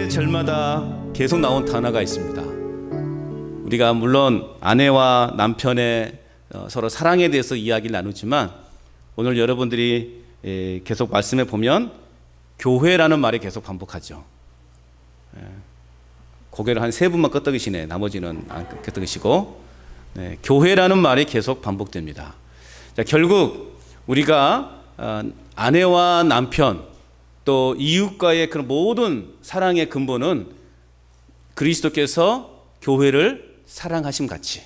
절마다 계속 나온 단어가 있습니다. 우리가 물론 아내와 남편의 서로 사랑에 대해서 이야기를 나누지만 오늘 여러분들이 계속 말씀해 보면 교회라는 말이 계속 반복하죠. 고개를 한 3분만 끄덕이시네. 나머지는 안 끄덕이시고, 교회라는 말이 계속 반복됩니다. 자, 결국 우리가 아내와 남편 또 이웃과의 그런 모든 사랑의 근본은 그리스도께서 교회를 사랑하심 같이,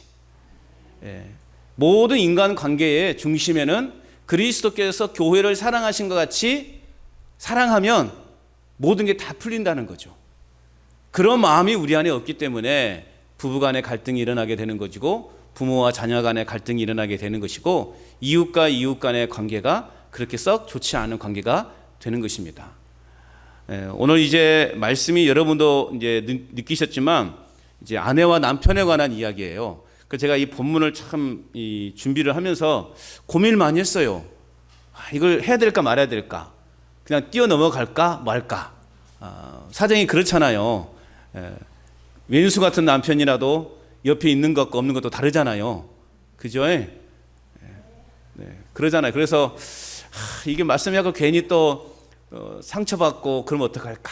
모든 인간 관계의 중심에는 그리스도께서 교회를 사랑하신 것 같이 사랑하면 모든 게 다 풀린다는 거죠. 그런 마음이 우리 안에 없기 때문에 부부 간의 갈등이 일어나게 되는 것이고, 부모와 자녀 간의 갈등이 일어나게 되는 것이고, 이웃과 이웃 간의 관계가 그렇게 썩 좋지 않은 관계가 되는 것입니다. 오늘 이제 말씀이 여러분도 이제 느끼셨지만 이제 아내와 남편에 관한 이야기예요. 그래서 제가 이 본문을 참 준비를 하면서 고민을 많이 했어요. 이걸 해야 될까 말아야 될까? 그냥 뛰어넘어갈까 말까? 사정이 그렇잖아요. 왼수 같은 남편이라도 옆에 있는 것과 없는 것도 다르잖아요. 그죠? 그러잖아요. 그래서 이게 말씀하고 괜히 또 상처받고 그러면 어떡할까?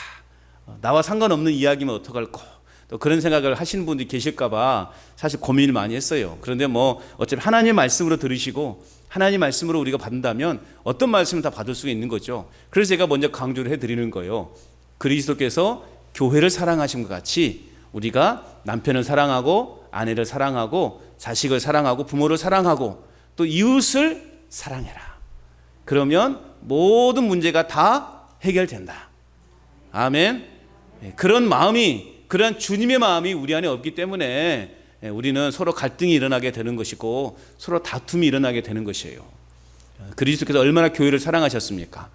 나와 상관없는 이야기면 어떡할까? 또 그런 생각을 하시는 분들이 계실까봐 사실 고민을 많이 했어요. 그런데 뭐 어차피 하나님 말씀으로 들으시고 하나님 말씀으로 우리가 받는다면 어떤 말씀을 다 받을 수가 있는 거죠. 그래서 제가 먼저 강조를 해드리는 거예요. 그리스도께서 교회를 사랑하신 것 같이 우리가 남편을 사랑하고 아내를 사랑하고 자식을 사랑하고 부모를 사랑하고 또 이웃을 사랑해라. 그러면 모든 문제가 다 해결된다. 아멘. 그런 마음이, 그런 주님의 마음이 우리 안에 없기 때문에 우리는 서로 갈등이 일어나게 되는 것이고 서로 다툼이 일어나게 되는 것이에요. 그리스도께서 얼마나 교회를 사랑하셨습니까?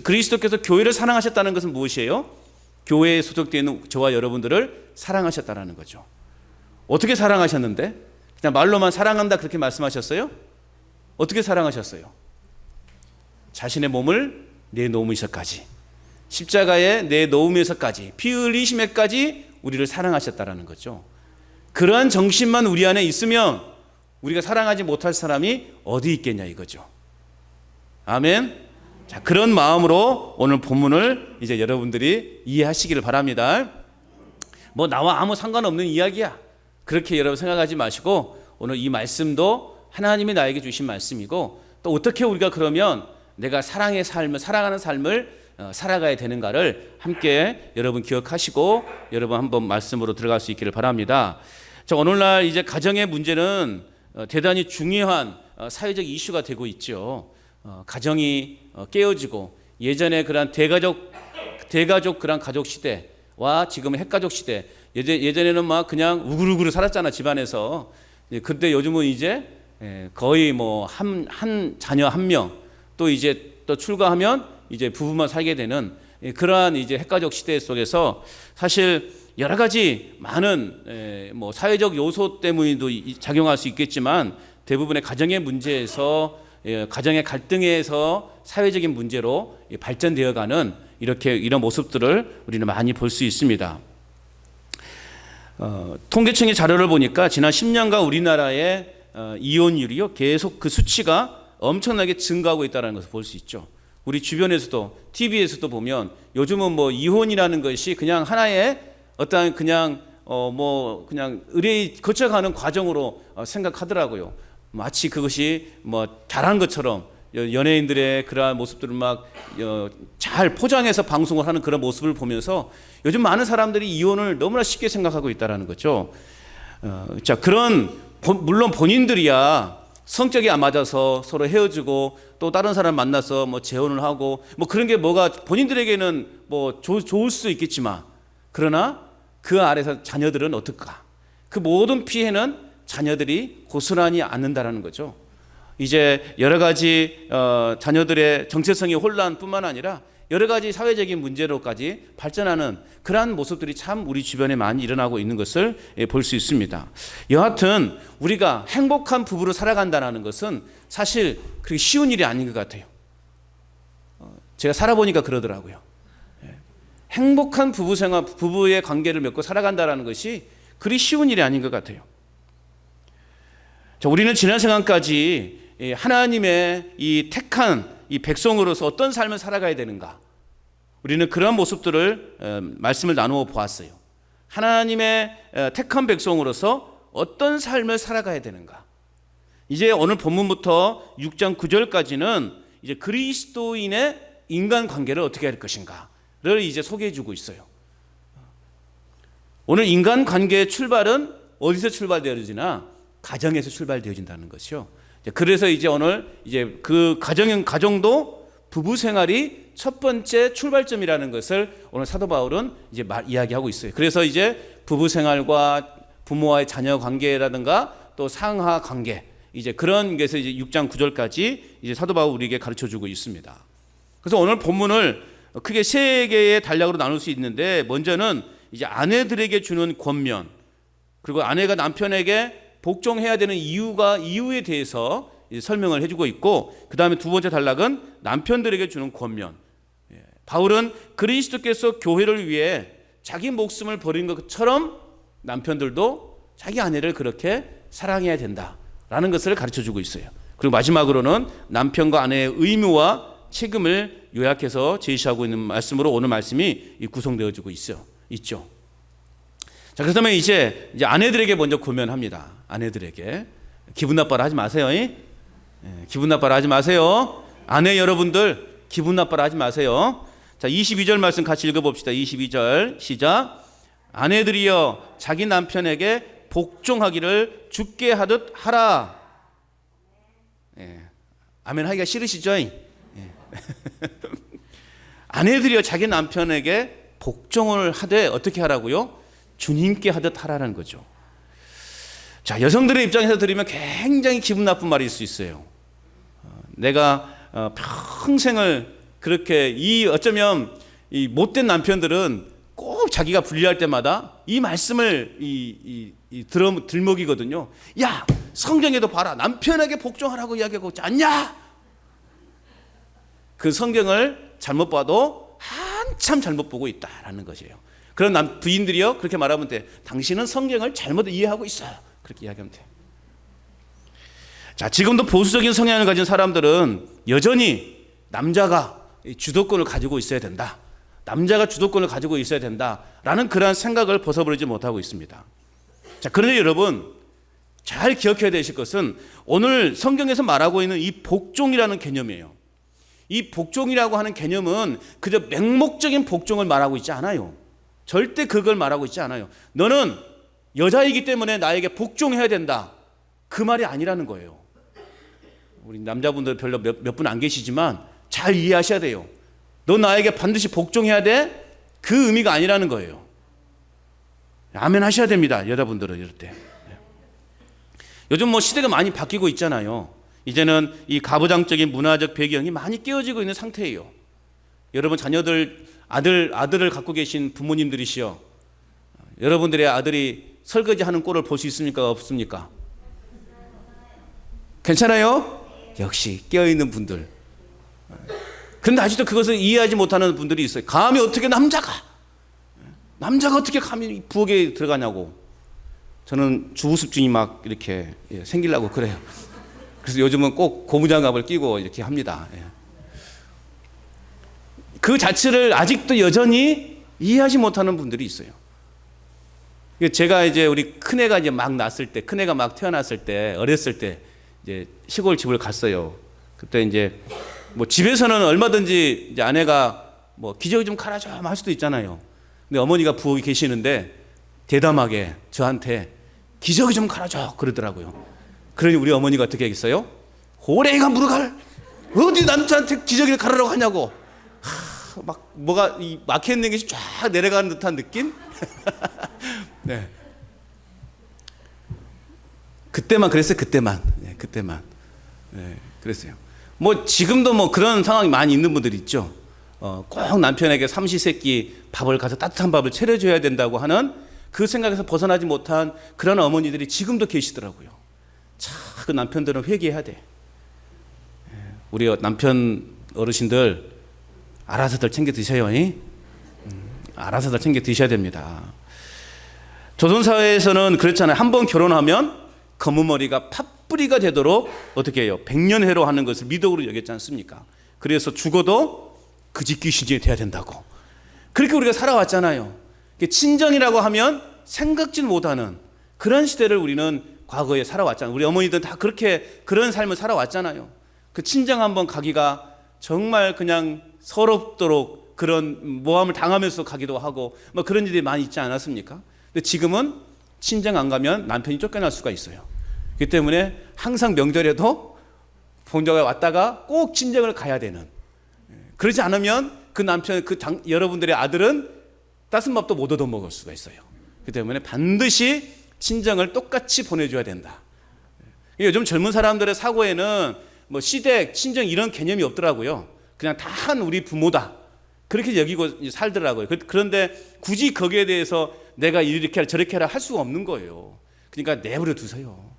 그리스도께서 교회를 사랑하셨다는 것은 무엇이에요? 교회에 소속되어 있는 저와 여러분들을 사랑하셨다는 거죠. 어떻게 사랑하셨는데? 그냥 말로만 사랑한다 그렇게 말씀하셨어요? 어떻게 사랑하셨어요? 자신의 몸을 내놓으면서까지, 십자가에 내놓으면서까지, 피 흘리심에까지 우리를 사랑하셨다는 거죠. 그러한 정신만 우리 안에 있으면 우리가 사랑하지 못할 사람이 어디 있겠냐 이거죠. 아멘. 자, 그런 마음으로 오늘 본문을 이제 여러분들이 이해하시기를 바랍니다. 뭐 나와 아무 상관없는 이야기야, 그렇게 여러분 생각하지 마시고 오늘 이 말씀도 하나님이 나에게 주신 말씀이고, 또 어떻게 우리가 그러면 내가 사랑의 삶을, 사랑하는 삶을 살아가야 되는가를 함께 여러분 기억하시고 여러분 한번 말씀으로 들어갈 수 있기를 바랍니다. 자, 오늘날 이제 가정의 문제는 대단히 중요한 사회적 이슈가 되고 있죠. 가정이 깨어지고 예전에 그런 대가족 그런 가족 시대와 지금은 핵가족 시대, 예전에는 막 그냥 우글우글 살았잖아 집안에서. 근데 요즘은 이제 거의 뭐 한 자녀 한 명, 또 이제 또 출가하면 이제 부부만 살게 되는 그러한 이제 핵가족 시대 속에서 사실 여러 가지 많은 뭐 사회적 요소 때문에도 작용할 수 있겠지만 대부분의 가정의 문제에서, 가정의 갈등에서 사회적인 문제로 발전되어가는 이런 모습들을 우리는 많이 볼 수 있습니다. 통계청의 자료를 보니까 지난 10년간 우리나라의 이혼율이요 계속 그 수치가 엄청나게 증가하고 있다는 것을 볼 수 있죠. 우리 주변에서도 TV에서도 보면 요즘은 뭐 이혼이라는 것이 그냥 하나의 어떤 그냥 뭐 그냥 의뢰 거쳐가는 과정으로 생각하더라고요. 마치 그것이 뭐 잘한 것처럼 연예인들의 그러한 모습들을 막 잘 포장해서 방송을 하는 그런 모습을 보면서 요즘 많은 사람들이 이혼을 너무나 쉽게 생각하고 있다는 거죠. 자, 물론 본인들이야 성격이 안 맞아서 서로 헤어지고 또 다른 사람 만나서 뭐 재혼을 하고 뭐 그런 게 뭐가 본인들에게는 뭐 좋을 수 있겠지만, 그러나 그 아래서 자녀들은 어떨까? 그 모든 피해는 자녀들이 고스란히 안는다라는 거죠. 이제 여러 가지 자녀들의 정체성의 혼란뿐만 아니라 여러 가지 사회적인 문제로까지 발전하는 그러한 모습들이 참 우리 주변에 많이 일어나고 있는 것을 볼 수 있습니다. 여하튼 우리가 행복한 부부로 살아간다는 것은 사실 그렇게 쉬운 일이 아닌 것 같아요. 제가 살아보니까 그러더라고요. 행복한 부부 생활, 부부의 관계를 맺고 살아간다는 것이 그리 쉬운 일이 아닌 것 같아요. 자, 우리는 지난 시간까지 하나님의 이 택한 이 백성으로서 어떤 삶을 살아가야 되는가, 우리는 그런 모습들을 말씀을 나누어 보았어요. 하나님의 택한 백성으로서 어떤 삶을 살아가야 되는가. 이제 오늘 본문부터 6장 9절까지는 이제 그리스도인의 인간 관계를 어떻게 할 것인가를 이제 소개해 주고 있어요. 오늘 인간 관계의 출발은 어디서 출발되어지나 가정에서 출발되어진다는 것이요. 그래서 이제 오늘 이제 그 가정도 부부 생활이 첫 번째 출발점이라는 것을 오늘 사도 바울은 이제 이야기하고 있어요. 그래서 이제 부부 생활과 부모와의 자녀 관계라든가 또 상하 관계, 이제 그런 것에서 이제 6장 9절까지 이제 사도 바울 우리에게 가르쳐 주고 있습니다. 그래서 오늘 본문을 크게 세 개의 단락으로 나눌 수 있는데, 먼저는 이제 아내들에게 주는 권면, 그리고 아내가 남편에게 복종해야 되는 이유에 대해서 설명을 해주고 있고, 그 다음에 두 번째 단락은 남편들에게 주는 권면. 바울은 그리스도께서 교회를 위해 자기 목숨을 버린 것처럼 남편들도 자기 아내를 그렇게 사랑해야 된다라는 것을 가르쳐주고 있어요. 그리고 마지막으로는 남편과 아내의 의무와 책임을 요약해서 제시하고 있는 말씀으로 오늘 말씀이 구성되어지고 있죠. 자, 그렇다면 이제 아내들에게 먼저 권면합니다. 아내들에게 기분 나빠라 하지 마세요. 기분 나빠라 하지 마세요. 아내 여러분들 기분 나빠라 하지 마세요. 자, 22절 말씀 같이 읽어봅시다. 22절 시작. 아내들이여 자기 남편에게 복종하기를 주께 하듯 하라. 아멘 하기가 싫으시죠? 아내들이여 자기 남편에게 복종을 하되 어떻게 하라고요? 주님께 하듯 하라는 거죠. 자, 여성들의 입장에서 들으면 굉장히 기분 나쁜 말일 수 있어요. 내가 평생을 그렇게 어쩌면 이 못된 남편들은 꼭 자기가 불리할 때마다 이 말씀을 들먹이거든요. 야, 성경에도 봐라. 남편에게 복종하라고 이야기하고 있지 않냐? 그 성경을 잘못 봐도 한참 잘못 보고 있다라는 것이에요. 그런 부인들이요, 그렇게 말하면 돼. 당신은 성경을 잘못 이해하고 있어요. 그렇게 이야기하면 돼. 자, 지금도 보수적인 성향을 가진 사람들은 여전히 남자가 주도권을 가지고 있어야 된다. 남자가 주도권을 가지고 있어야 된다라는 그러한 생각을 벗어버리지 못하고 있습니다. 자, 그런데 여러분 잘 기억해야 되실 것은 오늘 성경에서 말하고 있는 이 복종이라는 개념이에요. 이 복종이라고 하는 개념은 그저 맹목적인 복종을 말하고 있지 않아요. 절대 그걸 말하고 있지 않아요. 너는 여자이기 때문에 나에게 복종해야 된다, 그 말이 아니라는 거예요. 우리 남자분들 별로 몇 분 안 계시지만 잘 이해하셔야 돼요. 너 나에게 반드시 복종해야 돼, 그 의미가 아니라는 거예요. 아멘 하셔야 됩니다. 여자분들은 이럴 때. 요즘 뭐 시대가 많이 바뀌고 있잖아요. 이제는 이 가부장적인 문화적 배경이 많이 깨어지고 있는 상태예요. 여러분 자녀들 아들을 갖고 계신 부모님들이시여, 여러분들의 아들이 설거지하는 꼴을 볼 수 있습니까? 없습니까? 괜찮아요? 역시 깨어있는 분들. 그런데 아직도 그것을 이해하지 못하는 분들이 있어요. 감히 어떻게 남자가 어떻게 감히 부엌에 들어가냐고. 저는 주부습증이 막 이렇게 생기려고 그래요. 그래서 요즘은 꼭 고무장갑을 끼고 이렇게 합니다. 그 자체를 아직도 여전히 이해하지 못하는 분들이 있어요. 제가 이제 우리 큰애가 이제 막 났을 때, 큰애가 막 태어났을 때, 어렸을 때 이제 시골 집을 갔어요. 그때 이제 뭐 집에서는 얼마든지 이제 아내가 뭐 기저귀 좀 갈아 좀 할 수도 있잖아요. 근데 어머니가 부엌에 계시는데 대담하게 저한테 기저귀 좀 갈아줘 그러더라고요. 그러니 우리 어머니가 어떻게 하겠어요? 호랭이가 물어갈 어디 남자한테 기저귀를 갈으라고 하냐고. 막 뭐가 이 막혀 있는 것이 쫙 내려가는 듯한 느낌? 네. 그때만 그랬어요. 그때만. 네, 그랬어요. 뭐 지금도 뭐 그런 상황이 많이 있는 분들이 있죠. 꼭 남편에게 삼시세끼 밥을 가서 따뜻한 밥을 차려줘야 된다고 하는 그 생각에서 벗어나지 못한 그런 어머니들이 지금도 계시더라고요. 참 그 남편들은 회개해야 돼. 우리 남편 어르신들 알아서들 챙겨 드셔요. 알아서 다 챙겨 드셔야 됩니다. 조선사회에서는 그렇잖아요. 한 번 결혼하면 검은 머리가 팥뿌리가 되도록 어떻게 해요? 백년해로 하는 것을 미덕으로 여겼지 않습니까? 그래서 죽어도 그 집 귀신이 돼야 된다고. 그렇게 우리가 살아왔잖아요. 친정이라고 하면 생각지도 못하는 그런 시대를 우리는 과거에 살아왔잖아요. 우리 어머니들 다 그렇게 그런 삶을 살아왔잖아요. 그 친정 한번 가기가 정말 그냥 서럽도록 그런 모함을 당하면서 가기도 하고 뭐 그런 일이 많이 있지 않았습니까? 근데 지금은 친정 안 가면 남편이 쫓겨날 수가 있어요. 그렇기 때문에 항상 명절에도 본가에 왔다가 꼭 친정을 가야 되는, 그러지 않으면 그 남편, 여러분들의 아들은 따뜻한 밥도 못 얻어먹을 수가 있어요. 그렇기 때문에 반드시 친정을 똑같이 보내줘야 된다. 요즘 젊은 사람들의 사고에는 뭐 시댁, 친정 이런 개념이 없더라고요. 그냥 다 한 우리 부모다, 그렇게 여기고 살더라고요. 그런데 굳이 거기에 대해서 내가 이렇게 하라 저렇게 하라 할 수가 없는 거예요. 그러니까 내버려 두세요.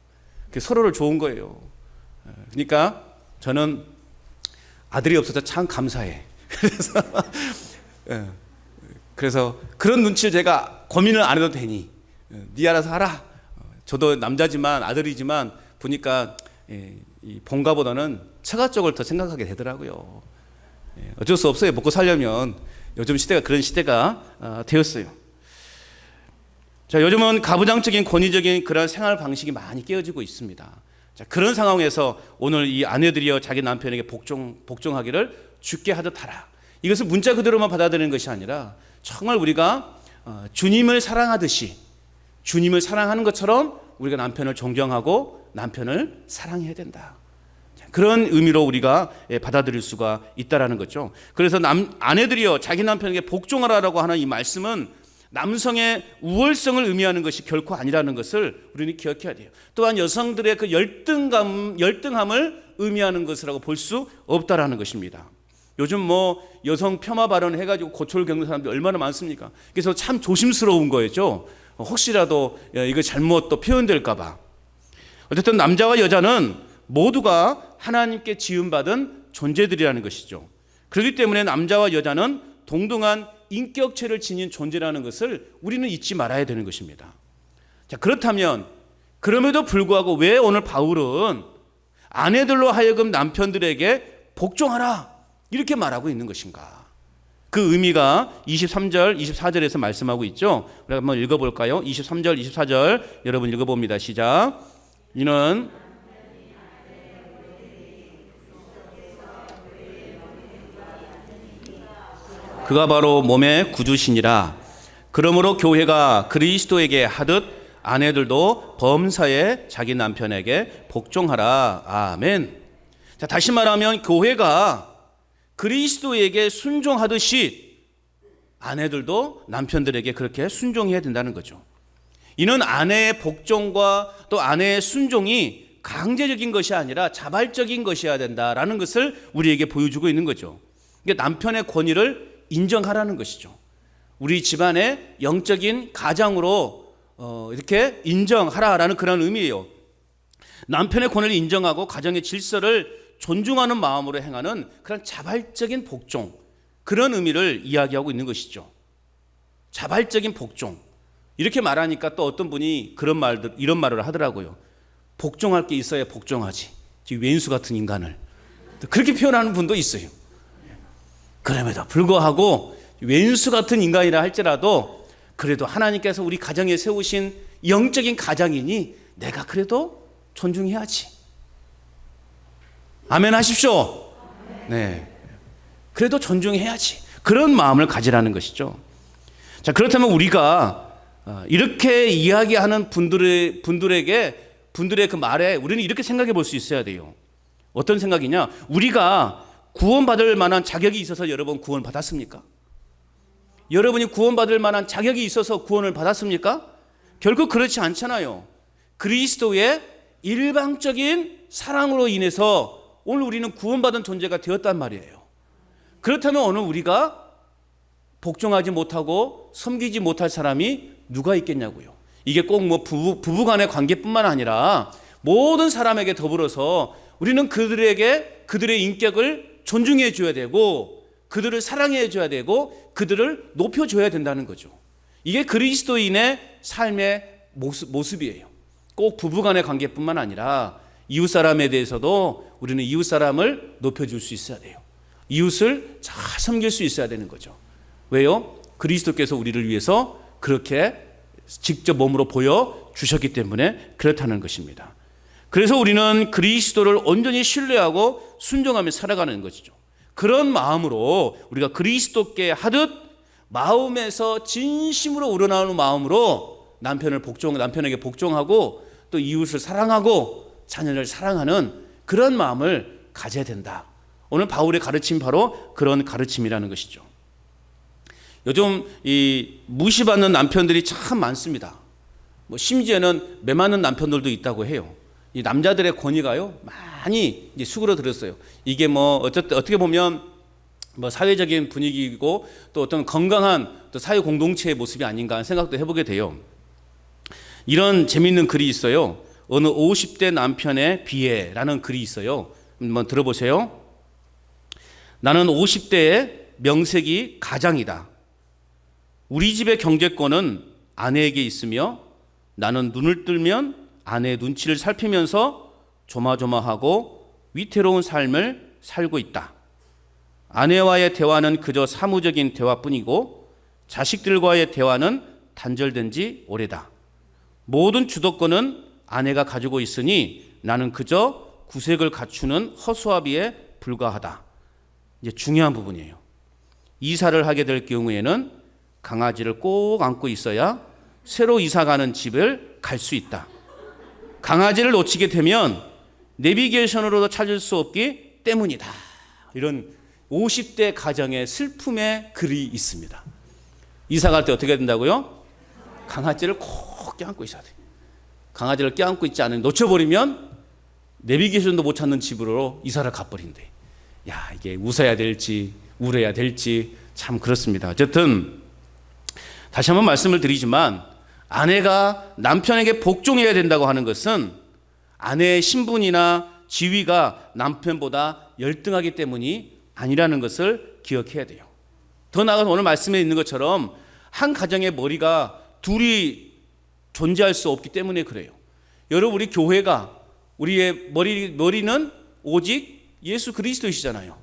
서로를 좋은 거예요. 그러니까 저는 아들이 없어서 참 감사해. 그래서 그런 눈치를 제가 고민을 안 해도 되니 네 알아서 하라. 저도 남자지만 아들이지만 보니까 이 본가보다는 처가 쪽을 더 생각하게 되더라고요. 어쩔 수 없어요. 먹고 살려면. 요즘 시대가 그런 시대가 되었어요. 자, 요즘은 가부장적인 권위적인 그런 생활 방식이 많이 깨어지고 있습니다. 자, 그런 상황에서 오늘 이 아내들이여 자기 남편에게 복종하기를 주께 하듯 하라. 이것을 문자 그대로만 받아들이는 것이 아니라 정말 우리가 주님을 사랑하듯이, 주님을 사랑하는 것처럼 우리가 남편을 존경하고 남편을 사랑해야 된다. 그런 의미로 우리가 받아들일 수가 있다라는 거죠. 그래서 아내들이여 자기 남편에게 복종하라라고 하는 이 말씀은 남성의 우월성을 의미하는 것이 결코 아니라는 것을 우리는 기억해야 돼요. 또한 여성들의 그 열등함을 의미하는 것이라고 볼 수 없다라는 것입니다. 요즘 뭐 여성 폄하 발언 해가지고 고초를 겪는 사람들이 얼마나 많습니까? 그래서 참 조심스러운 거죠. 혹시라도 이거 잘못 또 표현될까봐. 어쨌든 남자와 여자는 모두가 하나님께 지음받은 존재들이라는 것이죠. 그렇기 때문에 남자와 여자는 동등한 인격체를 지닌 존재라는 것을 우리는 잊지 말아야 되는 것입니다. 자, 그렇다면 그럼에도 불구하고 왜 오늘 바울은 아내들로 하여금 남편들에게 복종하라 이렇게 말하고 있는 것인가? 그 의미가 23절, 24절에서 말씀하고 있죠. 우리 한번 읽어볼까요? 23절, 24절 여러분 읽어봅니다. 시작. 이는 그가 바로 몸의 구주시니라. 그러므로 교회가 그리스도에게 하듯 아내들도 범사에 자기 남편에게 복종하라. 아멘. 자, 다시 말하면 교회가 그리스도에게 순종하듯이 아내들도 남편들에게 그렇게 순종해야 된다는 거죠. 이는 아내의 복종과 또 아내의 순종이 강제적인 것이 아니라 자발적인 것이어야 된다라는 것을 우리에게 보여주고 있는 거죠. 그러니까 남편의 권위를 인정하라는 것이죠. 우리 집안의 영적인 가장으로 이렇게 인정하라라는 그런 의미예요. 남편의 권위를 인정하고 가정의 질서를 존중하는 마음으로 행하는 그런 자발적인 복종, 그런 의미를 이야기하고 있는 것이죠. 자발적인 복종. 이렇게 말하니까 또 어떤 분이 이런 말을 하더라고요. 복종할 게 있어야 복종하지. 왼수 같은 인간을. 그렇게 표현하는 분도 있어요. 그럼에도 불구하고 왼수 같은 인간이라 할지라도 그래도 하나님께서 우리 가정에 세우신 영적인 가장이니 내가 그래도 존중해야지. 아멘 하십시오. 네. 그래도 존중해야지. 그런 마음을 가지라는 것이죠. 자, 그렇다면 우리가 이렇게 이야기하는 분들의 그 말에 우리는 이렇게 생각해 볼 수 있어야 돼요. 어떤 생각이냐? 우리가 구원받을 만한 자격이 있어서 여러분 구원 받았습니까? 여러분이 구원받을 만한 자격이 있어서 구원을 받았습니까? 결국 그렇지 않잖아요. 그리스도의 일방적인 사랑으로 인해서 오늘 우리는 구원받은 존재가 되었단 말이에요. 그렇다면 오늘 우리가 복종하지 못하고 섬기지 못할 사람이 누가 있겠냐고요. 이게 꼭 뭐 부부 간의 관계뿐만 아니라 모든 사람에게 더불어서 우리는 그들의 인격을 존중해 줘야 되고 그들을 사랑해 줘야 되고 그들을 높여줘야 된다는 거죠. 이게 그리스도인의 삶의 모습이에요. 꼭 부부간의 관계뿐만 아니라 이웃 사람에 대해서도 우리는 이웃 사람을 높여줄 수 있어야 돼요. 이웃을 잘 섬길 수 있어야 되는 거죠. 왜요? 그리스도께서 우리를 위해서 그렇게 직접 몸으로 보여주셨기 때문에 그렇다는 것입니다. 그래서 우리는 그리스도를 온전히 신뢰하고 순종하며 살아가는 것이죠. 그런 마음으로 우리가 그리스도께 하듯 마음에서 진심으로 우러나오는 마음으로 남편에게 복종하고 또 이웃을 사랑하고 자녀를 사랑하는 그런 마음을 가져야 된다. 오늘 바울의 가르침이 바로 그런 가르침이라는 것이죠. 요즘 이 무시받는 남편들이 참 많습니다. 심지어는 매 맞는 남편들도 있다고 해요. 이 남자들의 권위가요 많이 이제 수그러들었어요. 이게 어떻게 보면 사회적인 분위기이고 또 어떤 건강한 또 사회 공동체의 모습이 아닌가 하는 생각도 해보게 돼요. 이런 재미있는 글이 있어요. 어느 50대 남편의 비애라는 글이 있어요. 한번 들어보세요. 나는 50대의 명색이 가장이다. 우리 집의 경제권은 아내에게 있으며 나는 눈을 뜨면 아내의 눈치를 살피면서 조마조마하고 위태로운 삶을 살고 있다. 아내와의 대화는 그저 사무적인 대화뿐이고 자식들과의 대화는 단절된 지 오래다. 모든 주도권은 아내가 가지고 있으니 나는 그저 구색을 갖추는 허수아비에 불과하다. 이제 중요한 부분이에요. 이사를 하게 될 경우에는 강아지를 꼭 안고 있어야 새로 이사가는 집을 갈 수 있다. 강아지를 놓치게 되면 내비게이션으로도 찾을 수 없기 때문이다. 이런 50대 가정의 슬픔의 글이 있습니다. 이사 갈 때 어떻게 된다고요? 강아지를 꼭 껴안고 있어야 돼. 강아지를 껴안고 있지 않으면 놓쳐버리면 내비게이션도 못 찾는 집으로 이사를 가버린대. 야, 이게 웃어야 될지 울어야 될지 참 그렇습니다. 어쨌든 다시 한번 말씀을 드리지만 아내가 남편에게 복종해야 된다고 하는 것은 아내의 신분이나 지위가 남편보다 열등하기 때문이 아니라는 것을 기억해야 돼요. 더 나아가서 오늘 말씀에 있는 것처럼 한 가정의 머리가 둘이 존재할 수 없기 때문에 그래요. 여러분, 우리 교회가 우리의 머리는 오직 예수 그리스도이시잖아요.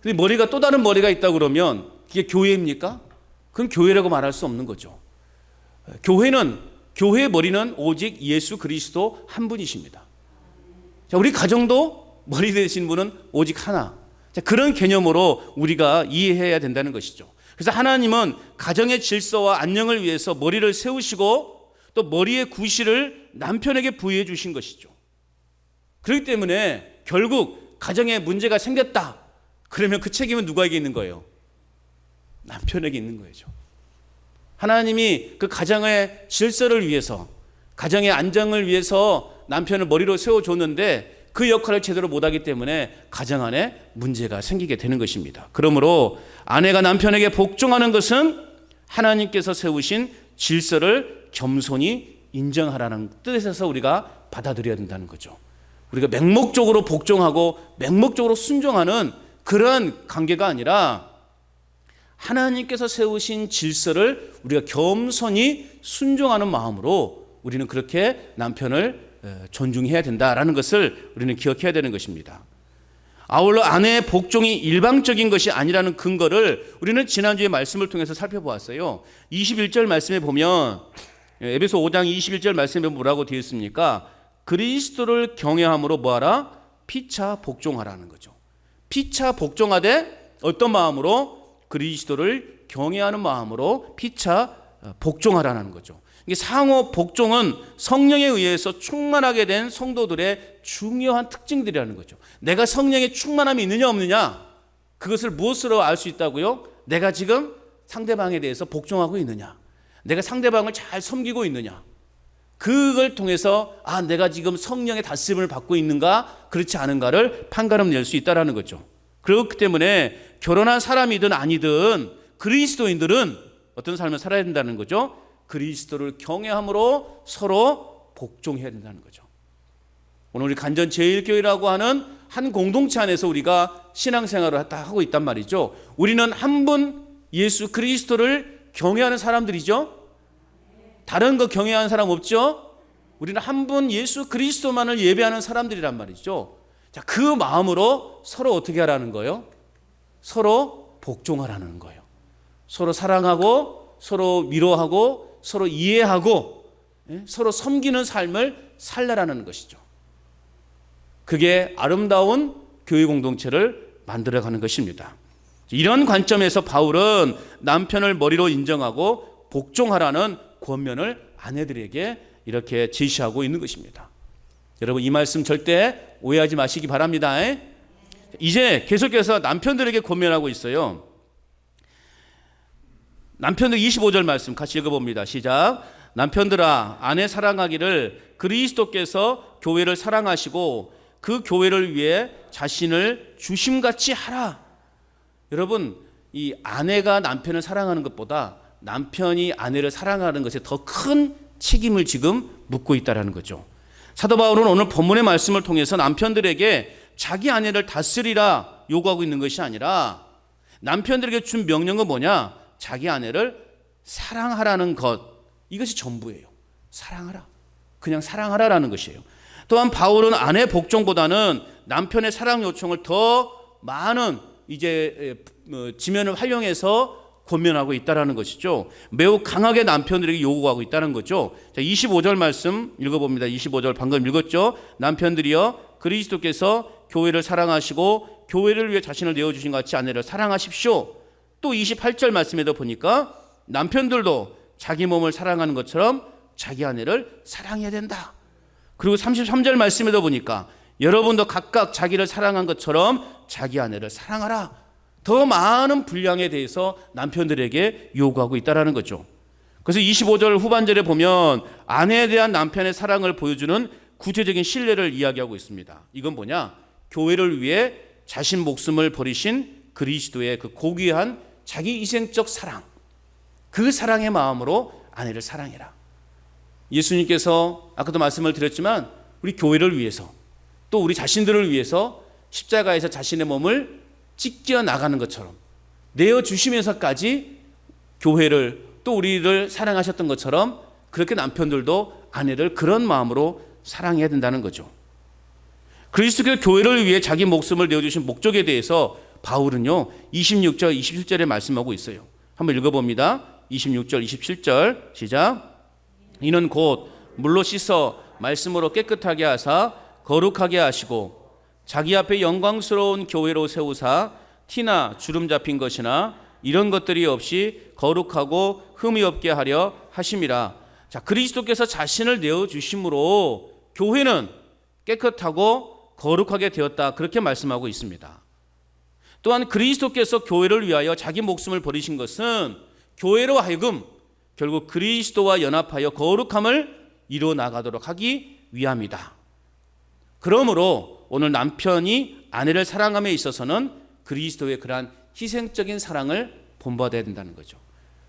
근데 머리가 또 다른 머리가 있다고 그러면 그게 교회입니까? 그건 교회라고 말할 수 없는 거죠. 교회의 머리는 오직 예수 그리스도 한 분이십니다. 자, 우리 가정도 머리 되신 분은 오직 하나. 자, 그런 개념으로 우리가 이해해야 된다는 것이죠. 그래서 하나님은 가정의 질서와 안녕을 위해서 머리를 세우시고 또 머리의 구실을 남편에게 부여해 주신 것이죠. 그렇기 때문에 결국 가정에 문제가 생겼다. 그러면 그 책임은 누구에게 있는 거예요? 남편에게 있는 거죠. 하나님이 그 가정의 질서를 위해서, 가정의 안정을 위해서 남편을 머리로 세워줬는데 그 역할을 제대로 못하기 때문에 가정 안에 문제가 생기게 되는 것입니다. 그러므로 아내가 남편에게 복종하는 것은 하나님께서 세우신 질서를 겸손히 인정하라는 뜻에서 우리가 받아들여야 된다는 거죠. 우리가 맹목적으로 복종하고 맹목적으로 순종하는 그런 관계가 아니라 하나님께서 세우신 질서를 우리가 겸손히 순종하는 마음으로 우리는 그렇게 남편을 존중해야 된다라는 것을 우리는 기억해야 되는 것입니다. 아울러 아내의 복종이 일방적인 것이 아니라는 근거를 우리는 지난주에 말씀을 통해서 살펴보았어요. 21절 말씀에 보면, 에베소 5장 21절 말씀에 뭐라고 되어 있습니까? 그리스도를 경외함으로 뭐하라? 피차 복종하라는 거죠. 피차 복종하되 어떤 마음으로? 그리스도를 경외하는 마음으로 피차 복종하라는 거죠. 이게 상호 복종은 성령에 의해서 충만하게 된 성도들의 중요한 특징들이라는 거죠. 내가 성령의 충만함이 있느냐 없느냐, 그것을 무엇으로 알 수 있다고요? 내가 지금 상대방에 대해서 복종하고 있느냐, 내가 상대방을 잘 섬기고 있느냐, 그걸 통해서 내가 지금 성령의 다스림을 받고 있는가 그렇지 않은가를 판가름 낼 수 있다는 거죠. 그렇기 때문에 결혼한 사람이든 아니든 그리스도인들은 어떤 삶을 살아야 된다는 거죠? 그리스도를 경외함으로 서로 복종해야 된다는 거죠. 오늘 우리 간전제일교회라고 하는 한 공동체 안에서 우리가 신앙생활을 하고 있단 말이죠. 우리는 한 분 예수 그리스도를 경외하는 사람들이죠. 다른 거 경외하는 사람 없죠. 우리는 한 분 예수 그리스도만을 예배하는 사람들이란 말이죠. 자, 그 마음으로 서로 어떻게 하라는 거예요? 서로 복종하라는 거예요. 서로 사랑하고 서로 위로하고 서로 이해하고 서로 섬기는 삶을 살라라는 것이죠. 그게 아름다운 교회 공동체를 만들어가는 것입니다. 이런 관점에서 바울은 남편을 머리로 인정하고 복종하라는 권면을 아내들에게 이렇게 제시하고 있는 것입니다. 여러분, 이 말씀 절대 오해하지 마시기 바랍니다. 이제 계속해서 남편들에게 권면하고 있어요. 남편들 25절 말씀 같이 읽어봅니다. 시작. 남편들아, 아내 사랑하기를 그리스도께서 교회를 사랑하시고 그 교회를 위해 자신을 주심같이 하라. 여러분, 이 아내가 남편을 사랑하는 것보다 남편이 아내를 사랑하는 것에 더 큰 책임을 지금 묻고 있다는 거죠. 사도 바울은 오늘 본문의 말씀을 통해서 남편들에게 자기 아내를 다스리라 요구하고 있는 것이 아니라 남편들에게 준 명령은 뭐냐? 자기 아내를 사랑하라는 것, 이것이 전부예요. 사랑하라. 그냥 사랑하라라는 것이에요. 또한 바울은 아내 복종보다는 남편의 사랑 요청을 더 많은 이제 지면을 활용해서 권면하고 있다라는 것이죠. 매우 강하게 남편들에게 요구하고 있다는 거죠. 자, 25절 말씀 읽어봅니다. 25절 방금 읽었죠. 남편들이여 그리스도께서 교회를 사랑하시고 교회를 위해 자신을 내어주신 것 같이 아내를 사랑하십시오. 또 28절 말씀에도 보니까 남편들도 자기 몸을 사랑하는 것처럼 자기 아내를 사랑해야 된다. 그리고 33절 말씀에도 보니까 여러분도 각각 자기를 사랑한 것처럼 자기 아내를 사랑하라. 더 많은 분량에 대해서 남편들에게 요구하고 있다는 거죠. 그래서 25절 후반절에 보면 아내에 대한 남편의 사랑을 보여주는 구체적인 신뢰를 이야기하고 있습니다. 이건 뭐냐? 교회를 위해 자신 목숨을 버리신 그리스도의 그 고귀한 자기 희생적 사랑, 그 사랑의 마음으로 아내를 사랑해라. 예수님께서 아까도 말씀을 드렸지만 우리 교회를 위해서 또 우리 자신들을 위해서 십자가에서 자신의 몸을 찢겨 나가는 것처럼 내어주시면서까지 교회를 또 우리를 사랑하셨던 것처럼 그렇게 남편들도 아내를 그런 마음으로 사랑해야 된다는 거죠. 그리스도의 교회를 위해 자기 목숨을 내어주신 목적에 대해서 바울은요 26절 27절에 말씀하고 있어요. 한번 읽어봅니다. 26절 27절 시작. 이는 곧 물로 씻어 말씀으로 깨끗하게 하사 거룩하게 하시고 자기 앞에 영광스러운 교회로 세우사 티나 주름 잡힌 것이나 이런 것들이 없이 거룩하고 흠이 없게 하려 하심이라. 자, 그리스도께서 자신을 내어주심으로 교회는 깨끗하고 거룩하게 되었다, 그렇게 말씀하고 있습니다. 또한 그리스도께서 교회를 위하여 자기 목숨을 버리신 것은 교회로 하여금 결국 그리스도와 연합하여 거룩함을 이루어 나가도록 하기 위함이다. 그러므로 오늘 남편이 아내를 사랑함에 있어서는 그리스도의 그러한 희생적인 사랑을 본받아야 된다는 거죠.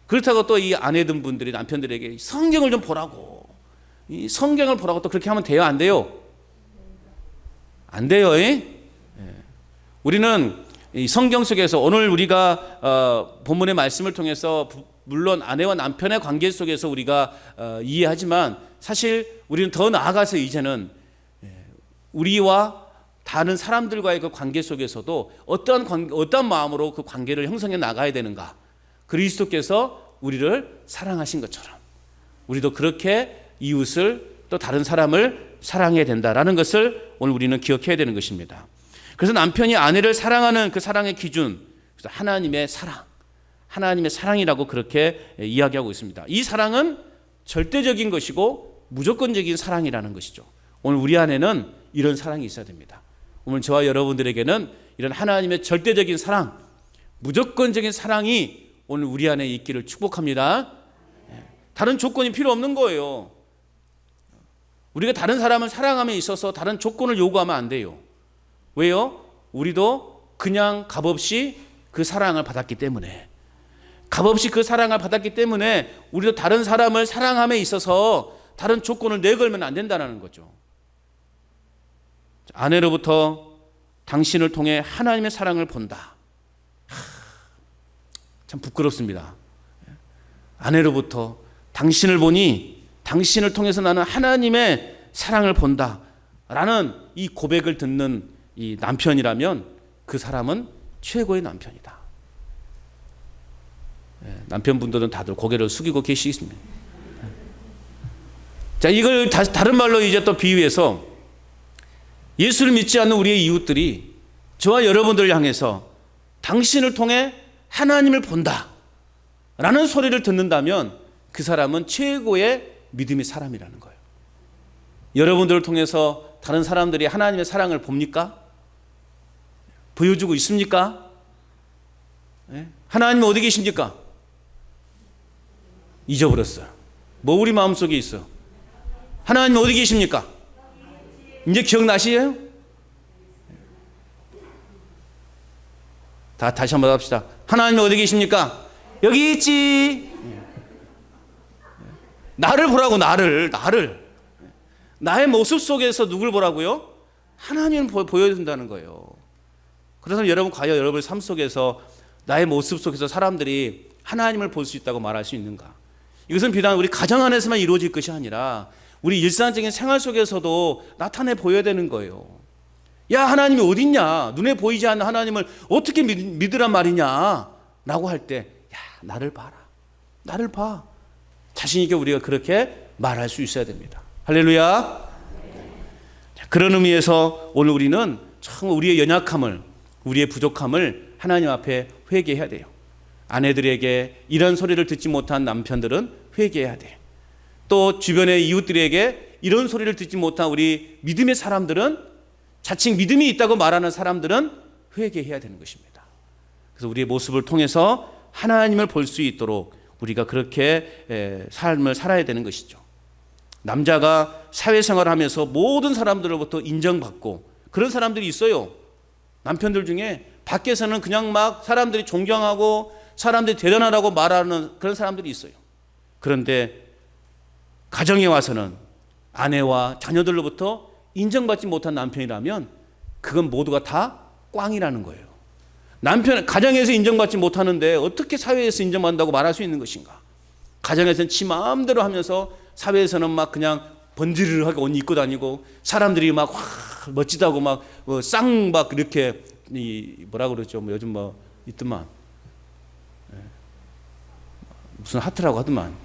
그렇다고 또 이 아내든 분들이 남편들에게 성경을 좀 보라고, 이 성경을 보라고 또 그렇게 하면 돼요? 안 돼요? 안 돼요. 우리는 이 성경 속에서 오늘 우리가 본문의 말씀을 통해서 물론 아내와 남편의 관계 속에서 우리가 이해하지만 사실 우리는 더 나아가서 이제는 우리와 다른 사람들과의 그 관계 속에서도 어떠한 마음으로 그 관계를 형성해 나가야 되는가. 그리스도께서 우리를 사랑하신 것처럼 우리도 그렇게 이웃을 또 다른 사람을 사랑해야 된다라는 것을 오늘 우리는 기억해야 되는 것입니다. 그래서 남편이 아내를 사랑하는 그 사랑의 기준, 그래서 하나님의 사랑, 하나님의 사랑이라고 그렇게 이야기하고 있습니다. 이 사랑은 절대적인 것이고 무조건적인 사랑이라는 것이죠. 오늘 우리 안에는 이런 사랑이 있어야 됩니다. 오늘 저와 여러분들에게는 이런 하나님의 절대적인 사랑, 무조건적인 사랑이 오늘 우리 안에 있기를 축복합니다. 다른 조건이 필요 없는 거예요. 우리가 다른 사람을 사랑함에 있어서 다른 조건을 요구하면 안 돼요. 왜요? 우리도 그냥 값없이 그 사랑을 받았기 때문에, 값없이 그 사랑을 받았기 때문에 우리도 다른 사람을 사랑함에 있어서 다른 조건을 내걸면 안 된다는 거죠. 아내로부터 당신을 통해 하나님의 사랑을 본다. 참 부끄럽습니다. 아내로부터 당신을 보니 당신을 통해서 나는 하나님의 사랑을 본다 라는 이 고백을 듣는 이 남편이라면 그 사람은 최고의 남편이다. 남편분들은 다들 고개를 숙이고 계시겠습니다. 자, 이걸 다른 말로 이제 또 비유해서 예수를 믿지 않는 우리의 이웃들이 저와 여러분들을 향해서 당신을 통해 하나님을 본다 라는 소리를 듣는다면 그 사람은 최고의 믿음의 사람이라는 거예요. 여러분들을 통해서 다른 사람들이 하나님의 사랑을 봅니까? 보여주고 있습니까? 하나님은 어디 계십니까? 잊어버렸어요. 뭐 우리 마음속에 있어? 하나님은 어디 계십니까? 이제 기억나시에요? 다시 한번 합시다. 하나님은 어디 계십니까? 여기 있지. 나를 보라고, 나를. 나의 모습 속에서 누굴 보라고요? 하나님을 보여준다는 거예요. 그래서 여러분, 과연 여러분의 삶 속에서 나의 모습 속에서 사람들이 하나님을 볼 수 있다고 말할 수 있는가? 이것은 비단 우리 가정 안에서만 이루어질 것이 아니라 우리 일상적인 생활 속에서도 나타내 보여야 되는 거예요. 야, 하나님이 어딨냐? 눈에 보이지 않는 하나님을 어떻게 믿으란 말이냐? 라고 할 때, 야, 나를 봐라. 나를 봐. 자신 있게 우리가 그렇게 말할 수 있어야 됩니다. 할렐루야. 자, 그런 의미에서 오늘 우리는 참 우리의 연약함을, 우리의 부족함을 하나님 앞에 회개해야 돼요. 아내들에게 이런 소리를 듣지 못한 남편들은 회개해야 돼. 또 주변의 이웃들에게 이런 소리를 듣지 못한 우리 믿음의 사람들은, 자칭 믿음이 있다고 말하는 사람들은 회개해야 되는 것입니다. 그래서 우리의 모습을 통해서 하나님을 볼 수 있도록 우리가 그렇게 삶을 살아야 되는 것이죠. 남자가 사회생활을 하면서 모든 사람들로부터 인정받고 그런 사람들이 있어요. 남편들 중에 밖에서는 그냥 막 사람들이 존경하고 사람들이 대단하다고 말하는 그런 사람들이 있어요. 그런데 가정에 와서는 아내와 자녀들로부터 인정받지 못한 남편이라면 그건 모두가 다 꽝이라는 거예요. 남편, 가정에서 인정받지 못하는데 어떻게 사회에서 인정받는다고 말할 수 있는 것인가? 가정에서는 지 마음대로 하면서 사회에서는 막 그냥 번지르르하게 옷 입고 다니고 사람들이 막 멋지다고 막 쌍 막 이렇게 뭐라 그러죠? 뭐 요즘 뭐 있더만 무슨 하트라고 하더만.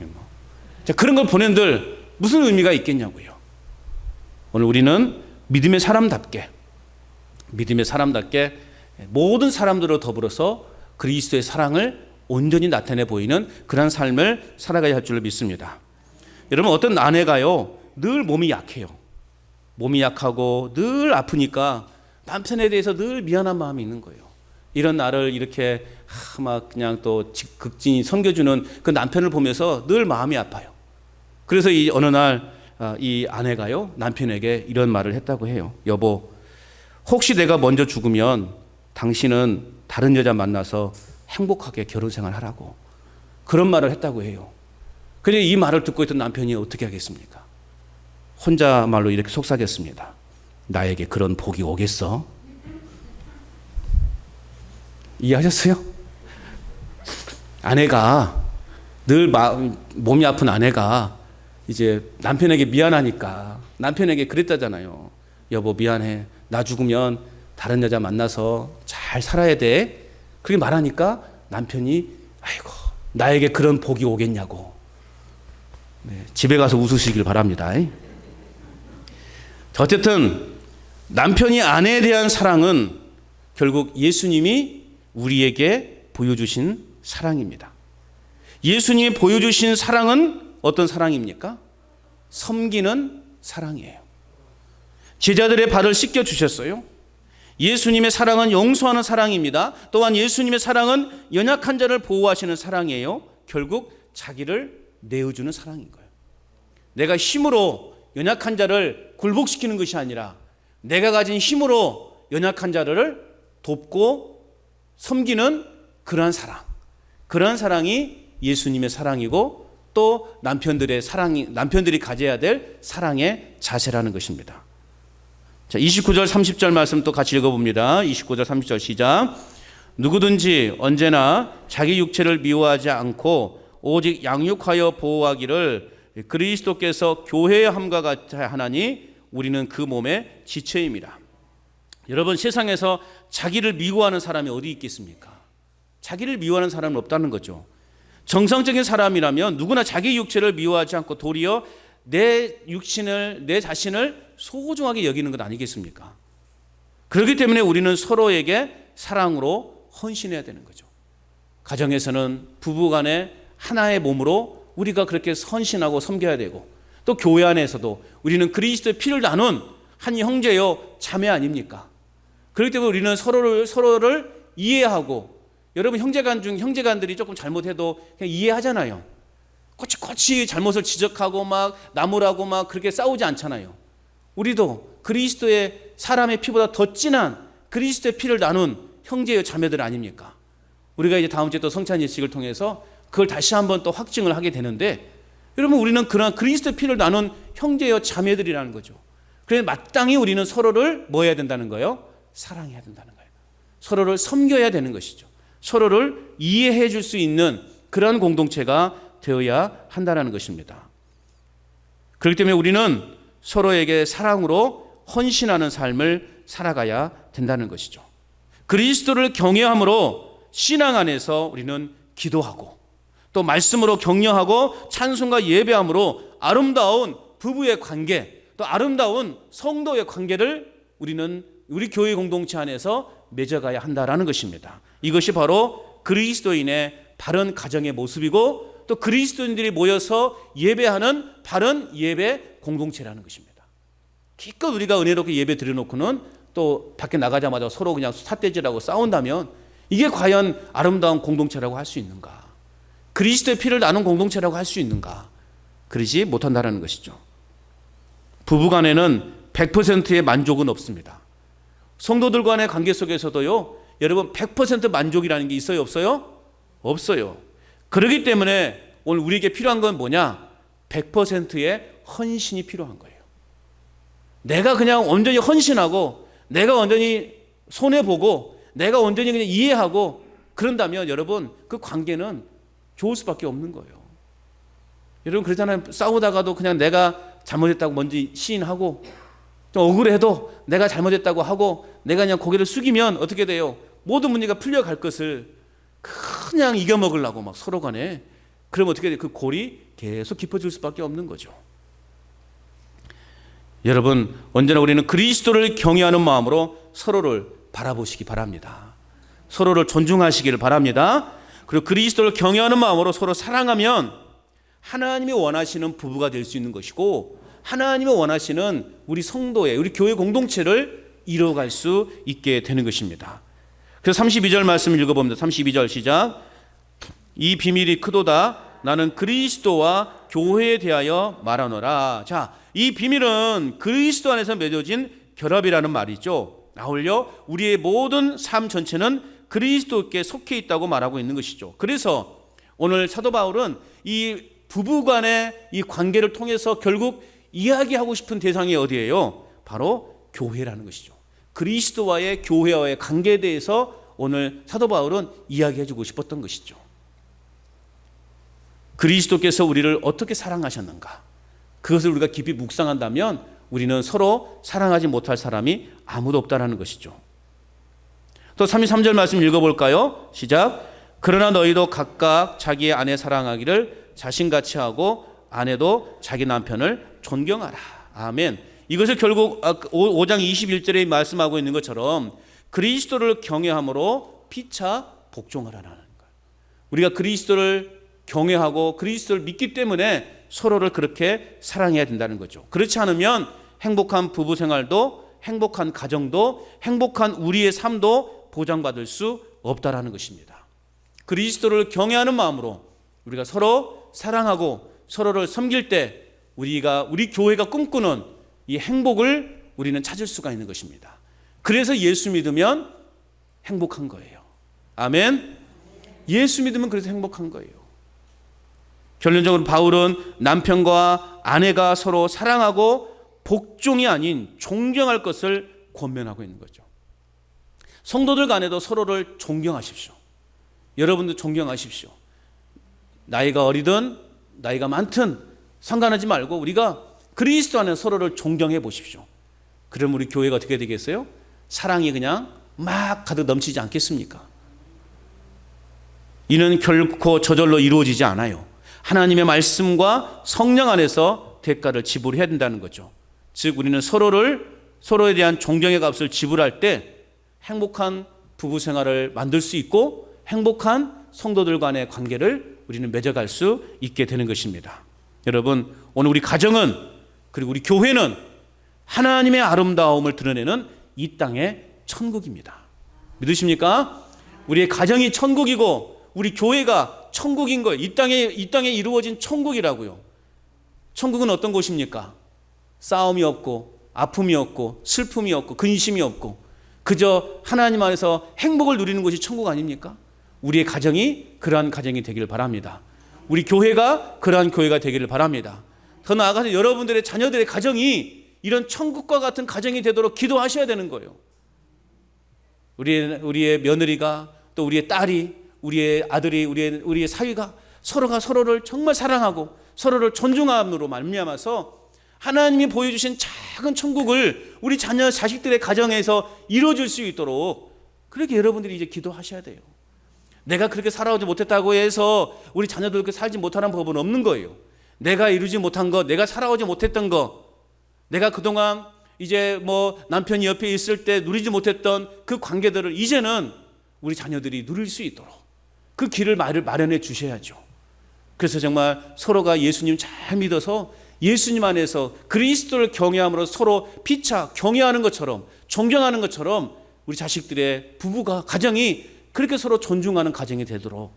자, 그런 걸 보낸들 무슨 의미가 있겠냐고요. 오늘 우리는 믿음의 사람답게 모든 사람들로 더불어서 그리스도의 사랑을 온전히 나타내 보이는 그런 삶을 살아가야 할 줄로 믿습니다. 여러분, 어떤 아내가요 늘 몸이 약해요. 몸이 약하고 늘 아프니까 남편에 대해서 늘 미안한 마음이 있는 거예요. 이런 나를 이렇게 막 그냥 또 극진히 섬겨주는 그 남편을 보면서 늘 마음이 아파요. 그래서 이 어느 날 이 아내가요 남편에게 이런 말을 했다고 해요. 여보, 혹시 내가 먼저 죽으면 당신은 다른 여자 만나서 행복하게 결혼생활 하라고 그런 말을 했다고 해요. 근데 이 말을 듣고 있던 남편이 어떻게 하겠습니까? 혼자 말로 이렇게 속삭였습니다. 나에게 그런 복이 오겠어? 이해하셨어요? 아내가 늘 몸이 아픈 아내가 이제 남편에게 미안하니까 남편에게 그랬다잖아요. 여보, 미안해. 나 죽으면 다른 여자 만나서 잘 살아야 돼. 그렇게 말하니까 남편이 아이고, 나에게 그런 복이 오겠냐고. 네, 집에 가서 웃으시길 바랍니다. 어쨌든 남편이 아내에 대한 사랑은 결국 예수님이 우리에게 보여주신 사랑입니다. 예수님이 보여주신 사랑은 어떤 사랑입니까? 섬기는 사랑이에요. 제자들의 발을 씻겨 주셨어요. 예수님의 사랑은 용서하는 사랑입니다. 또한 예수님의 사랑은 연약한 자를 보호하시는 사랑이에요. 결국 자기를 내어주는 사랑인 거예요. 내가 힘으로 연약한 자를 굴복시키는 것이 아니라 내가 가진 힘으로 연약한 자를 돕고 섬기는 그러한 사랑, 그러한 사랑이 예수님의 사랑이고 또 남편들이 가져야 될 사랑의 자세라는 것입니다. 자, 29절 30절 말씀 또 같이 읽어봅니다. 29절 30절 시작. 누구든지 언제나 자기 육체를 미워하지 않고 오직 양육하여 보호하기를 그리스도께서 교회의 함과 같이 하나니 우리는 그 몸의 지체임이라. 여러분, 세상에서 자기를 미워하는 사람이 어디 있겠습니까? 자기를 미워하는 사람은 없다는 거죠. 정상적인 사람이라면 누구나 자기 육체를 미워하지 않고 도리어 내 육신을, 내 자신을 소중하게 여기는 것 아니겠습니까? 그렇기 때문에 우리는 서로에게 사랑으로 헌신해야 되는 거죠. 가정에서는 부부간에 하나의 몸으로 우리가 그렇게 헌신하고 섬겨야 되고, 또 교회 안에서도 우리는 그리스도의 피를 나눈 한 형제요 자매 아닙니까? 그렇기 때문에 우리는 서로를 이해하고, 여러분 형제간들이 조금 잘못해도 그냥 이해하잖아요. 꼬치꼬치 잘못을 지적하고 막 나무라고 막 그렇게 싸우지 않잖아요. 우리도 그리스도의 사람의 피보다 더 진한 그리스도의 피를 나눈 형제요 자매들 아닙니까? 우리가 이제 다음 주에 또 성찬 예식을 통해서 그걸 다시 한번 또 확증을 하게 되는데, 여러분 우리는 그런 그리스도의 피를 나눈 형제요 자매들이라는 거죠. 그래서 마땅히 우리는 서로를 뭐 해야 된다는 거예요? 사랑해야 된다는 거예요. 서로를 섬겨야 되는 것이죠. 서로를 이해해 줄 수 있는 그런 공동체가 되어야 한다는 것입니다. 그렇기 때문에 우리는 서로에게 사랑으로 헌신하는 삶을 살아가야 된다는 것이죠. 그리스도를 경외함으로 신앙 안에서 우리는 기도하고, 또 말씀으로 격려하고 찬송과 예배함으로 아름다운 부부의 관계, 또 아름다운 성도의 관계를 우리는 우리 교회 공동체 안에서 맺어가야 한다라는 것입니다. 이것이 바로 그리스도인의 바른 가정의 모습이고, 또 그리스도인들이 모여서 예배하는 바른 예배 공동체라는 것입니다. 기껏 우리가 은혜롭게 예배 드려놓고는 또 밖에 나가자마자 서로 그냥 삿대질하고 싸운다면 이게 과연 아름다운 공동체라고 할 수 있는가? 그리스도의 피를 나눈 공동체라고 할 수 있는가? 그러지 못한다는 것이죠. 부부간에는 100%의 만족은 없습니다. 성도들 간의 관계 속에서도요, 여러분 100% 만족이라는 게 있어요, 없어요? 없어요. 그렇기 때문에 오늘 우리에게 필요한 건 뭐냐? 100%의 헌신이 필요한 거예요. 내가 그냥 온전히 헌신하고, 내가 온전히 손해보고, 내가 온전히 그냥 이해하고 그런다면 여러분 그 관계는 좋을 수밖에 없는 거예요. 여러분 그렇잖아요. 싸우다가도 그냥 내가 잘못했다고 먼저 시인하고, 좀 억울해도 내가 잘못했다고 하고 내가 그냥 고개를 숙이면 어떻게 돼요? 모든 문제가 풀려갈 것을 그냥 이겨먹으려고 막 서로 간에, 그러면 어떻게 돼요? 그 골이 계속 깊어질 수밖에 없는 거죠. 여러분, 언제나 우리는 그리스도를 경외하는 마음으로 서로를 바라보시기 바랍니다. 서로를 존중하시기를 바랍니다. 그리고 그리스도를 경외하는 마음으로 서로 사랑하면 하나님이 원하시는 부부가 될 수 있는 것이고, 하나님이 원하시는 우리 성도의, 우리 교회 공동체를 이뤄갈 수 있게 되는 것입니다. 그래서 32절 말씀 읽어봅니다. 32절 시작. 이 비밀이 크도다. 나는 그리스도와 교회에 대하여 말하노라. 자, 이 비밀은 그리스도 안에서 맺어진 결합이라는 말이죠. 아울러 우리의 모든 삶 전체는 그리스도께 속해 있다고 말하고 있는 것이죠. 그래서 오늘 사도 바울은 이 부부간의 이 관계를 통해서 결국 이야기하고 싶은 대상이 어디예요? 바로 교회라는 것이죠. 그리스도와의 교회와의 관계에 대해서 오늘 사도 바울은 이야기해주고 싶었던 것이죠. 그리스도께서 우리를 어떻게 사랑하셨는가? 그것을 우리가 깊이 묵상한다면 우리는 서로 사랑하지 못할 사람이 아무도 없다는 것이죠. 또 33절 말씀 읽어볼까요? 시작. 그러나 너희도 각각 자기의 아내 사랑하기를 자신같이 하고 아내도 자기 남편을 존경하라. 아멘. 이것을 결국 5장 21절에 말씀하고 있는 것처럼 그리스도를 경외함으로 피차 복종하라는 거예요. 우리가 그리스도를 경외하고 그리스도를 믿기 때문에 서로를 그렇게 사랑해야 된다는 거죠. 그렇지 않으면 행복한 부부 생활도, 행복한 가정도, 행복한 우리의 삶도 보장받을 수 없다라는 것입니다. 그리스도를 경외하는 마음으로 우리가 서로 사랑하고 서로를 섬길 때 우리 교회가 꿈꾸는 이 행복을 우리는 찾을 수가 있는 것입니다. 그래서 예수 믿으면 행복한 거예요. 아멘. 예수 믿으면 그래서 행복한 거예요. 결론적으로 바울은 남편과 아내가 서로 사랑하고 복종이 아닌 존경할 것을 권면하고 있는 거죠. 성도들 간에도 서로를 존경하십시오. 여러분도 존경하십시오. 나이가 어리든 나이가 많든 상관하지 말고 우리가 그리스도 안에 서로를 존경해 보십시오. 그럼 우리 교회가 어떻게 되겠어요? 사랑이 그냥 막 가득 넘치지 않겠습니까? 이는 결코 저절로 이루어지지 않아요. 하나님의 말씀과 성령 안에서 대가를 지불해야 된다는 거죠. 즉 우리는 서로에 대한 존경의 값을 지불할 때 행복한 부부 생활을 만들 수 있고 행복한 성도들 간의 관계를 우리는 맺어갈 수 있게 되는 것입니다. 여러분, 오늘 우리 가정은 그리고 우리 교회는 하나님의 아름다움을 드러내는 이 땅의 천국입니다. 믿으십니까? 우리의 가정이 천국이고 우리 교회가 천국인 거예요. 이 땅에 이루어진 천국이라고요. 천국은 어떤 곳입니까? 싸움이 없고 아픔이 없고 슬픔이 없고 근심이 없고 그저 하나님 안에서 행복을 누리는 것이 천국 아닙니까? 우리의 가정이 그러한 가정이 되기를 바랍니다. 우리 교회가 그러한 교회가 되기를 바랍니다. 더 나아가서 여러분들의 자녀들의 가정이 이런 천국과 같은 가정이 되도록 기도하셔야 되는 거예요. 우리의 며느리가 또 우리의 딸이 우리의 아들이 우리의 사위가 서로가 서로를 정말 사랑하고 서로를 존중함으로 말미암아서 하나님이 보여주신 작은 천국을 우리 자식들의 가정에서 이루어질 수 있도록 그렇게 여러분들이 이제 기도하셔야 돼요. 내가 그렇게 살아오지 못했다고 해서 우리 자녀들 그렇게 살지 못하는 법은 없는 거예요. 내가 이루지 못한 것, 내가 살아오지 못했던 것, 내가 그동안 이제 남편이 옆에 있을 때 누리지 못했던 그 관계들을 이제는 우리 자녀들이 누릴 수 있도록 그 길을 마련해 주셔야죠. 그래서 정말 서로가 예수님 잘 믿어서 예수님 안에서 그리스도를 경외함으로 서로 피차 경외하는 것처럼 존경하는 것처럼 우리 자식들의 부부가 가정이 그렇게 서로 존중하는 가정이 되도록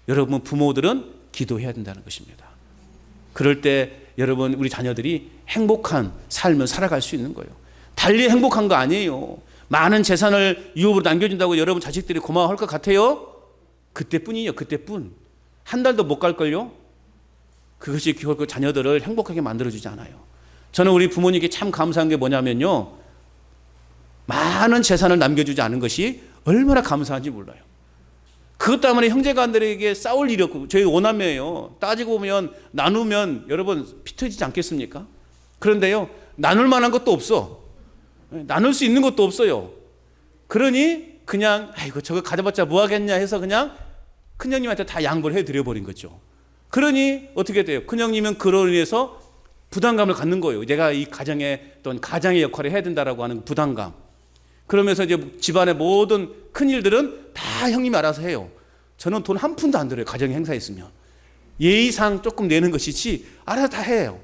여러분 부모들은 기도해야 된다는 것입니다. 그럴 때 여러분 우리 자녀들이 행복한 삶을 살아갈 수 있는 거예요. 달리 행복한 거 아니에요. 많은 재산을 유업으로 남겨준다고 여러분 자식들이 고마워할 것 같아요? 그때뿐이에요. 그때뿐. 한 달도 못 갈걸요? 그것이 결국 자녀들을 행복하게 만들어주지 않아요. 저는 우리 부모님께 참 감사한 게 뭐냐면요, 많은 재산을 남겨주지 않은 것이 얼마나 감사한지 몰라요. 그것 때문에 형제간들에게 싸울 일이 없고, 저희 5남매예요. 따지고 보면 나누면 여러분 피 터지지 않겠습니까? 그런데요, 나눌 만한 것도 없어. 나눌 수 있는 것도 없어요. 그러니 그냥 아이고 저거 가져봤자 뭐 하겠냐 해서 그냥 큰형님한테 다 양보를 해드려 버린 거죠. 그러니 어떻게 돼요? 큰형님은 그로 인해서 부담감을 갖는 거예요. 내가 이 가정의 어떤 가장의 역할을 해야 된다라고 하는 부담감. 그러면서 이제 집안의 모든 큰 일들은 다 형님이 알아서 해요. 저는 돈 한 푼도 안 들어요. 가정 행사에 있으면 예의상 조금 내는 것이지 알아서 다 해요.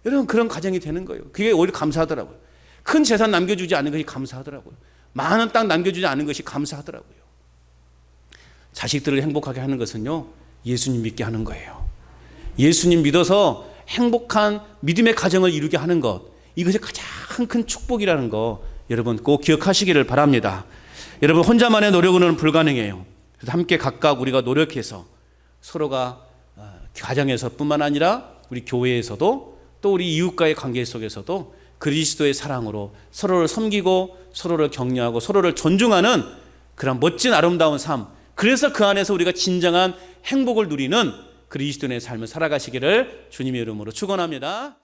여러분 그런 가정이 되는 거예요. 그게 오히려 감사하더라고요. 큰 재산 남겨주지 않은 것이 감사하더라고요. 많은 땅 남겨주지 않은 것이 감사하더라고요. 자식들을 행복하게 하는 것은요, 예수님 믿게 하는 거예요. 예수님 믿어서 행복한 믿음의 가정을 이루게 하는 것, 이것이 가장 큰 축복이라는 거 여러분 꼭 기억하시기를 바랍니다. 여러분 혼자만의 노력은 불가능해요. 그래서 함께 각각 우리가 노력해서 서로가 가정에서 뿐만 아니라 우리 교회에서도 또 우리 이웃과의 관계 속에서도 그리스도의 사랑으로 서로를 섬기고 서로를 격려하고 서로를 존중하는 그런 멋진 아름다운 삶, 그래서 그 안에서 우리가 진정한 행복을 누리는 그리스도인의 삶을 살아가시기를 주님의 이름으로 축원합니다.